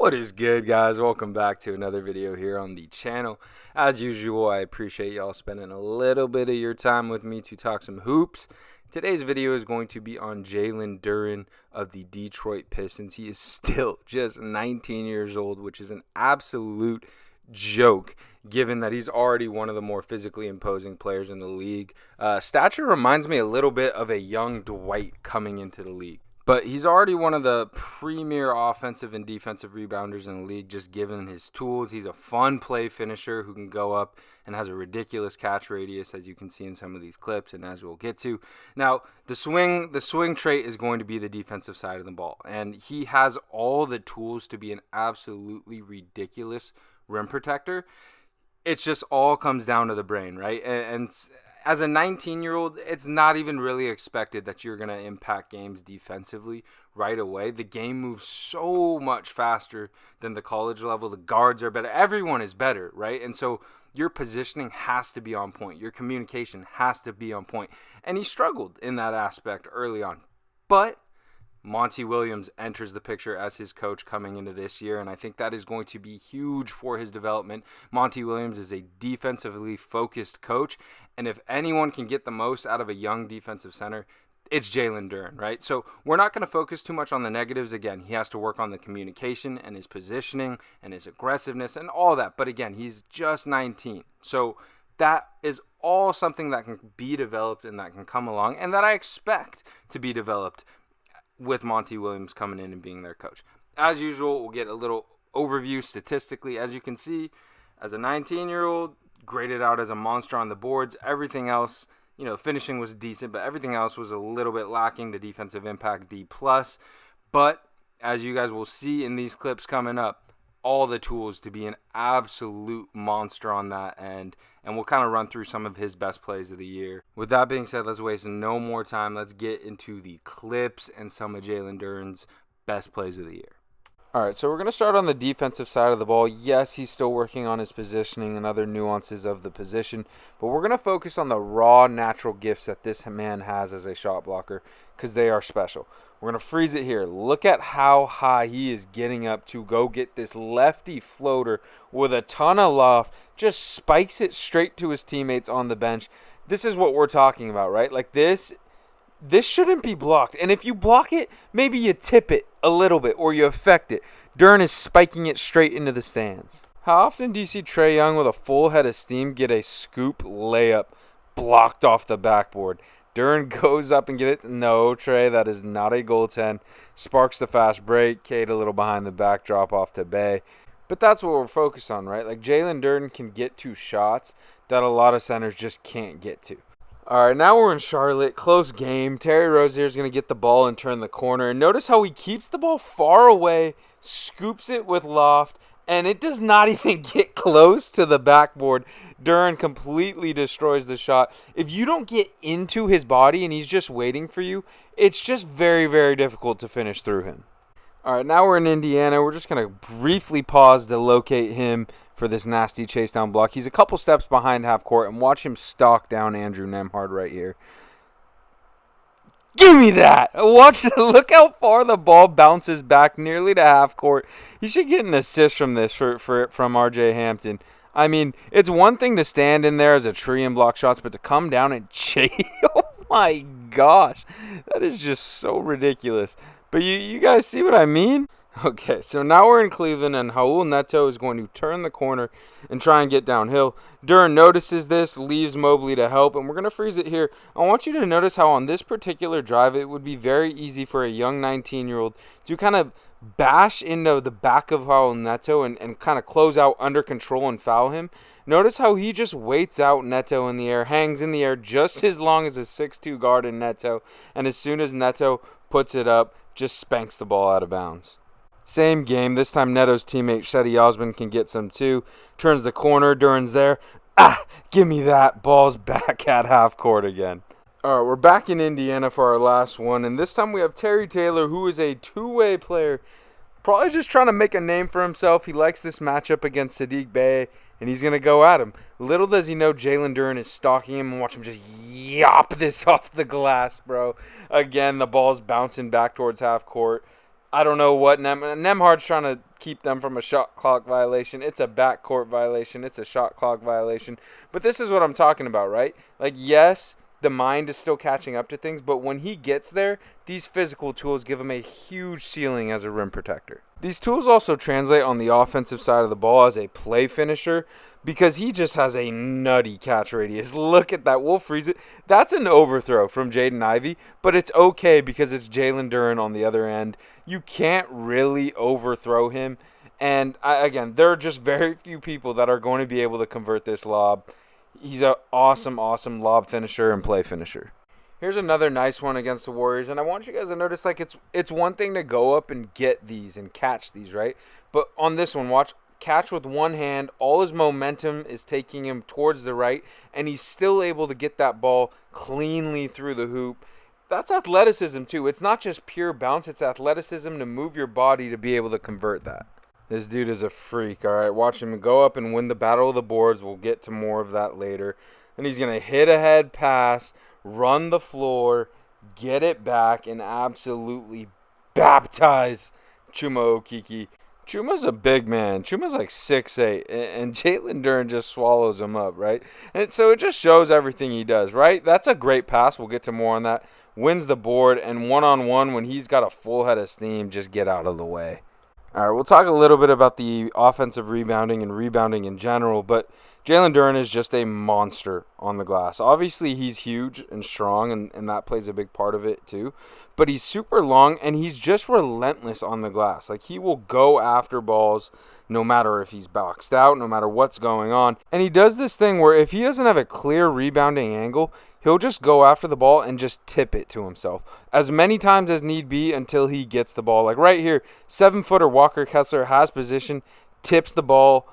What is good, guys? Welcome back to another video here on the channel. As usual, I appreciate y'all spending a little bit of your time with me to talk some hoops. Today's video is going to be on Jalen Duren of the Detroit Pistons. He is still just 19 years old, which is an absolute joke given that he's already one of the more physically imposing players in the league. Stature reminds me a little bit of a young Dwight coming into the league. But he's already one of the premier offensive and defensive rebounders in the league, just given his tools. He's a fun play finisher who can go up and has a ridiculous catch radius, as you can see in some of these clips and as we'll get to. Now, the swing trait is going to be the defensive side of the ball, and he has all the tools to be an absolutely ridiculous rim protector. It just all comes down to the brain, right? And as a 19-year-old, it's not even really expected that you're going to impact games defensively right away. The game moves so much faster than the college level. The guards are better. Everyone is better, right? And so your positioning has to be on point. Your communication has to be on point. And he struggled in that aspect early on. But Monty Williams enters the picture as his coach coming into this year, and I think that is going to be huge for his development. Monty Williams is a defensively focused coach, and if anyone can get the most out of a young defensive center, it's Jalen Duren, right? So we're not going to focus too much on the negatives. Again, he has to work on the communication and his positioning and his aggressiveness and all that. But again, he's just 19. So that is all something that can be developed and that can come along and that I expect to be developed with Monty Williams coming in and being their coach. As usual, we'll get a little overview statistically. As you can see, as a 19-year-old, graded out as a monster on the boards. Everything else, finishing was decent, but everything else was a little bit lacking. The defensive impact, D+. But as you guys will see in these clips coming up, all the tools to be an absolute monster on that end. And we'll kind of run through some of his best plays of the year. With that being said, let's waste no more time. Let's get into the clips and some of Jalen Duren's best plays of the year. All right, so we're going to start on the defensive side of the ball. Yes, he's still working on his positioning and other nuances of the position, but we're going to focus on the raw natural gifts that this man has as a shot blocker because they are special. We're going to freeze it here. Look at how high he is getting up to go get this lefty floater with a ton of loft, just spikes it straight to his teammates on the bench. This is what we're talking about, right? Like this shouldn't be blocked. And if you block it, maybe you tip it a little bit or you affect it. Duren is spiking it straight into the stands. How often do you see Trae Young with a full head of steam get a scoop layup blocked off the backboard? Duren goes up and get it. No, Trae, that is not a goaltend. Sparks the fast break. Cade a little behind the back, drop off to Bay. But that's what we're focused on, right? Like Jalen Duren can get to shots that a lot of centers just can't get to. All right, now we're in Charlotte. Close game. Terry Rozier is going to get the ball and turn the corner. And notice how he keeps the ball far away, scoops it with loft, and it does not even get close to the backboard. Duren completely destroys the shot. If you don't get into his body and he's just waiting for you, it's just very, very difficult to finish through him. All right, now we're in Indiana. We're just going to briefly pause to locate him for this nasty chase down block. He's a couple steps behind half court, and watch him stalk down Andrew Nembhard right here. Give me that! Look how far the ball bounces back nearly to half court. You should get an assist from this from R.J. Hampton. I mean, it's one thing to stand in there as a tree and block shots, but to come down and chase, oh my gosh, that is just so ridiculous. But you guys see what I mean? Okay, so now we're in Cleveland, and Raul Neto is going to turn the corner and try and get downhill. Duren notices this, leaves Mobley to help, and we're going to freeze it here. I want you to notice how on this particular drive, it would be very easy for a young 19-year-old to kind of bash into the back of Raul Neto and kind of close out under control and foul him. Notice how he just waits out Neto in the air, hangs in the air just as long as a 6'2 guard in Neto, and as soon as Neto puts it up, just spanks the ball out of bounds. Same game. This time Neto's teammate Shetty Osman can get some too. Turns the corner. Duren's there. Give me that. Ball's back at half court again. All right, we're back in Indiana for our last one. And this time we have Terry Taylor, who is a two-way player. Probably just trying to make a name for himself. He likes this matchup against Sadiq Bey, and he's going to go at him. Little does he know Jalen Duren is stalking him, and watch him just yop this off the glass, bro. Again, the ball's bouncing back towards half court. I don't know what Nemhard's trying to keep them from a shot clock violation. It's a backcourt violation. It's a shot clock violation. But this is what I'm talking about, right? Like, yes, the mind is still catching up to things, but when he gets there, these physical tools give him a huge ceiling as a rim protector. These tools also translate on the offensive side of the ball as a play finisher because he just has a nutty catch radius. Look at that. We'll freeze it. That's an overthrow from Jaden Ivey, but it's okay because it's Jalen Duren on the other end. You can't really overthrow him. And again, there are just very few people that are going to be able to convert this lob. He's an awesome, awesome lob finisher and play finisher. Here's another nice one against the Warriors, and I want you guys to notice, like, it's one thing to go up and get these and catch these, right? But on this one, watch, catch with one hand. All his momentum is taking him towards the right, and he's still able to get that ball cleanly through the hoop. That's athleticism, too. It's not just pure bounce. It's athleticism to move your body to be able to convert that. This dude is a freak, all right? Watch him go up and win the battle of the boards. We'll get to more of that later. And he's going to hit a head pass, run the floor, get it back, and absolutely baptize Chuma Okeke. Chuma's a big man. Chuma's like 6'8", and Jalen Duren just swallows him up, right? And so it just shows everything he does, right? That's a great pass. We'll get to more on that. Wins the board, and one-on-one, when he's got a full head of steam, just get out of the way. All right, we'll talk a little bit about the offensive rebounding and rebounding in general, but Jalen Duren is just a monster on the glass. Obviously, he's huge and strong, and that plays a big part of it too. But he's super long, and he's just relentless on the glass. Like, he will go after balls no matter if he's boxed out, no matter what's going on. And he does this thing where if he doesn't have a clear rebounding angle, he'll just go after the ball and just tip it to himself as many times as need be until he gets the ball. Like right here, 7-footer Walker Kessler has position, tips the ball,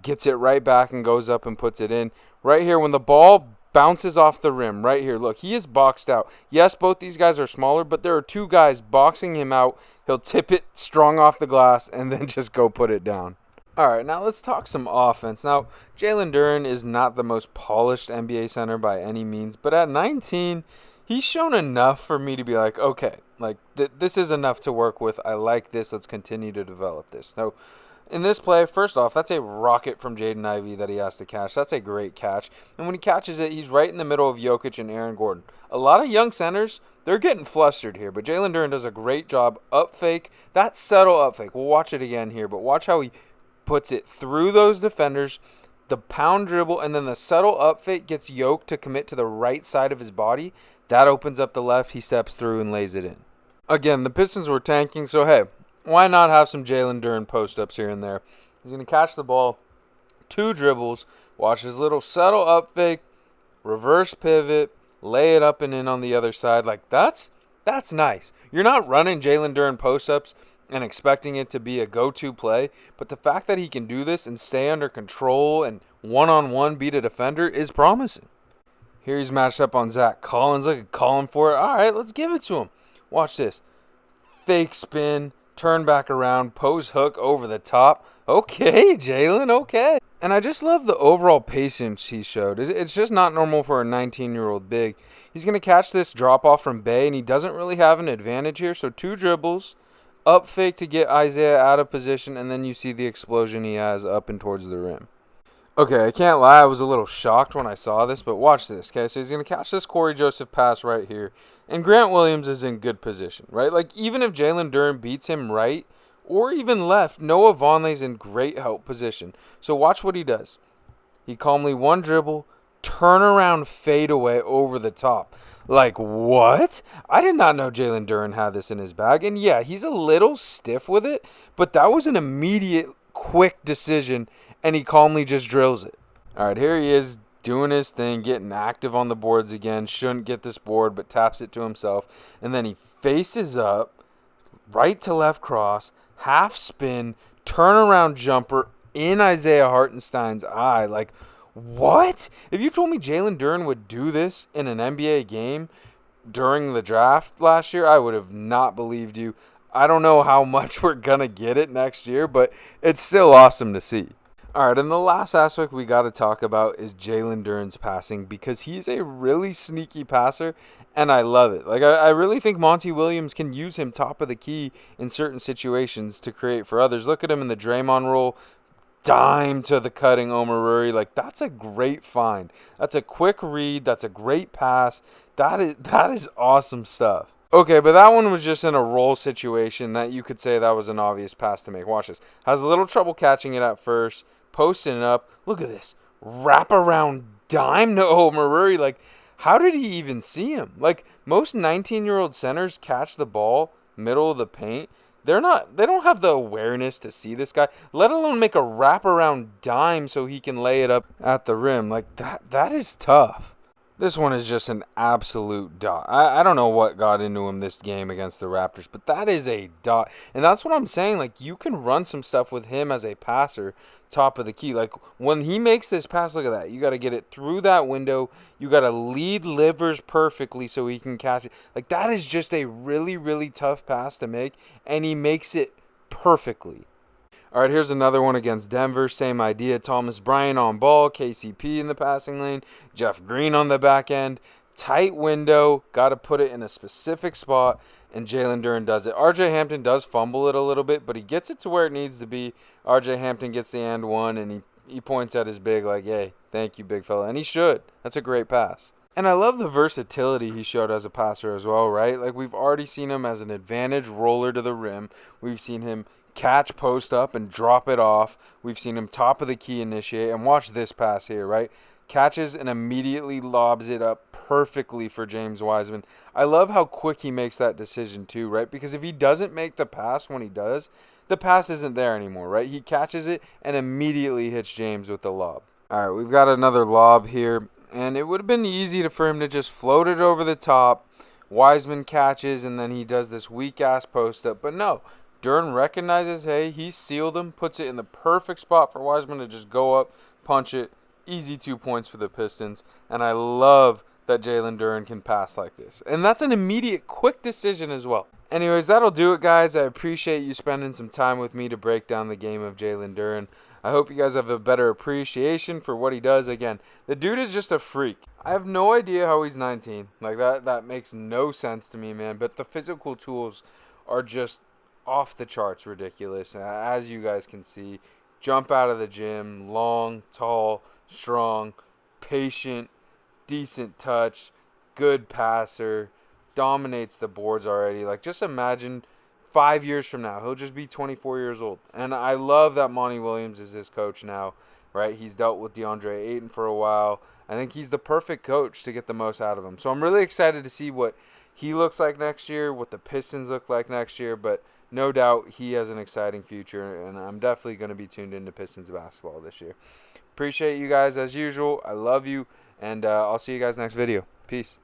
gets it right back and goes up and puts it in. Right here, when the ball bounces off the rim, right here, look, he is boxed out. Yes, both these guys are smaller, but there are two guys boxing him out. He'll tip it strong off the glass and then just go put it down. All right, now let's talk some offense. Now, Jalen Duren is not the most polished NBA center by any means, but at 19, he's shown enough for me to be like, okay, like this is enough to work with. I like this. Let's continue to develop this. So, in this play, first off, that's a rocket from Jaden Ivey that he has to catch. That's a great catch. And when he catches it, he's right in the middle of Jokic and Aaron Gordon. A lot of young centers, they're getting flustered here, but Jalen Duren does a great job. Up fake, that subtle up fake. We'll watch it again here, but watch how he puts it through those defenders, the pound dribble, and then the subtle up fake gets Yoke to commit to the right side of his body. That opens up the left. He steps through and lays it in. Again, the Pistons were tanking, so hey, why not have some Jalen Duren post-ups here and there? He's going to catch the ball, 2 dribbles, watch his little subtle up fake, reverse pivot, lay it up and in on the other side. Like, that's nice. You're not running Jalen Duren post-ups and expecting it to be a go-to play, but the fact that he can do this and stay under control and one-on-one beat a defender is promising. Here he's matched up on Zach Collins. Look at calling for it. All right, let's give it to him. Watch this. Fake spin, turn back around, pose hook over the top. Okay, Jalen, okay. And I just love the overall patience he showed. It's just not normal for a 19-year-old big. He's going to catch this drop-off from Bay, and he doesn't really have an advantage here, so 2 dribbles. Up fake to get Isaiah out of position, and then you see the explosion he has up and towards the rim. Okay, I can't lie, I was a little shocked when I saw this, but watch this, okay? So he's going to catch this Corey Joseph pass right here, and Grant Williams is in good position, right? Like, even if Jalen Duren beats him right or even left, Noah Vonleh's in great help position. So watch what he does. He calmly one dribble, turn around, fade away over the top. Like, what? I did not know Jalen Duren had this in his bag. And yeah, he's a little stiff with it, but that was an immediate, quick decision, and he calmly just drills it. All right, here he is doing his thing, getting active on the boards again. Shouldn't get this board, but taps it to himself. And then he faces up, right to left cross, half spin, turnaround jumper in Isaiah Hartenstein's eye. Like, what? If you told me Jalen Duren would do this in an NBA game during the draft last year, I would have not believed you. I don't know how much we're going to get it next year, but it's still awesome to see. All All right, and the last aspect we got to talk about is Jalen Duren's passing, because he's a really sneaky passer, and I love it. Like, I really think Monty Williams can use him top of the key in certain situations to create for others. Look at him in the Draymond role, dime to the cutting Omaruri. Like, that's a great find. That's a quick read. That's a great pass. That is awesome stuff. Okay, but that one was just in a roll situation that you could say that was an obvious pass to make. Watch this. Has a little trouble catching it at first. Posting it up. Look at this. Wrap around dime to Omaruri. Like, how did he even see him? Like, most 19-year-old centers catch the ball middle of the paint. They don't have the awareness to see this guy, let alone make a wraparound dime so he can lay it up at the rim. Like, that is tough. This one is just an absolute dot. I don't know what got into him this game against the Raptors, but that is a dot. And that's what I'm saying. Like, you can run some stuff with him as a passer, top of the key. Like, when he makes this pass, look at that. You got to get it through that window. You got to lead Livers perfectly so he can catch it. Like, that is just a really, really tough pass to make, and he makes it perfectly. All right, here's another one against Denver. Same idea. Thomas Bryant on ball. KCP in the passing lane. Jeff Green on the back end. Tight window. Got to put it in a specific spot, and Jalen Duren does it. RJ Hampton does fumble it a little bit, but he gets it to where it needs to be. RJ Hampton gets the and one, and he points at his big like, hey, thank you, big fella. And he should. That's a great pass. And I love the versatility he showed as a passer as well, right? Like, we've already seen him as an advantage roller to the rim. We've seen him catch post up and drop it off. We've seen him top of the key initiate. And watch this pass here, right? Catches and immediately lobs it up perfectly for James Wiseman. I love how quick he makes that decision too, right? Because if he doesn't make the pass when he does, the pass isn't there anymore, right? He catches it and immediately hits James with the lob. All right, we've got another lob here. And it would have been easy for him to just float it over the top. Wiseman catches, and then he does this weak-ass post-up. But no, Duren recognizes, hey, he sealed him, puts it in the perfect spot for Wiseman to just go up, punch it. Easy 2 points for the Pistons. And I love that Jalen Duren can pass like this. And that's an immediate, quick decision as well. Anyways, that'll do it, guys. I appreciate you spending some time with me to break down the game of Jalen Duren. I hope you guys have a better appreciation for what he does. Again, the dude is just a freak. I have no idea how he's 19. Like, that makes no sense to me, man. But the physical tools are just off the charts ridiculous. As you guys can see, jump out of the gym, long, tall, strong, patient, decent touch, good passer, dominates the boards already. Like, just imagine 5 years from now, he'll just be 24 years old. And I love that Monty Williams is his coach now, right? He's dealt with DeAndre Ayton for a while. I think he's the perfect coach to get the most out of him. So I'm really excited to see what he looks like next year, what the Pistons look like next year. But no doubt he has an exciting future, and I'm definitely going to be tuned into Pistons basketball this year. Appreciate you guys as usual. I love you, and I'll see you guys next video. Peace.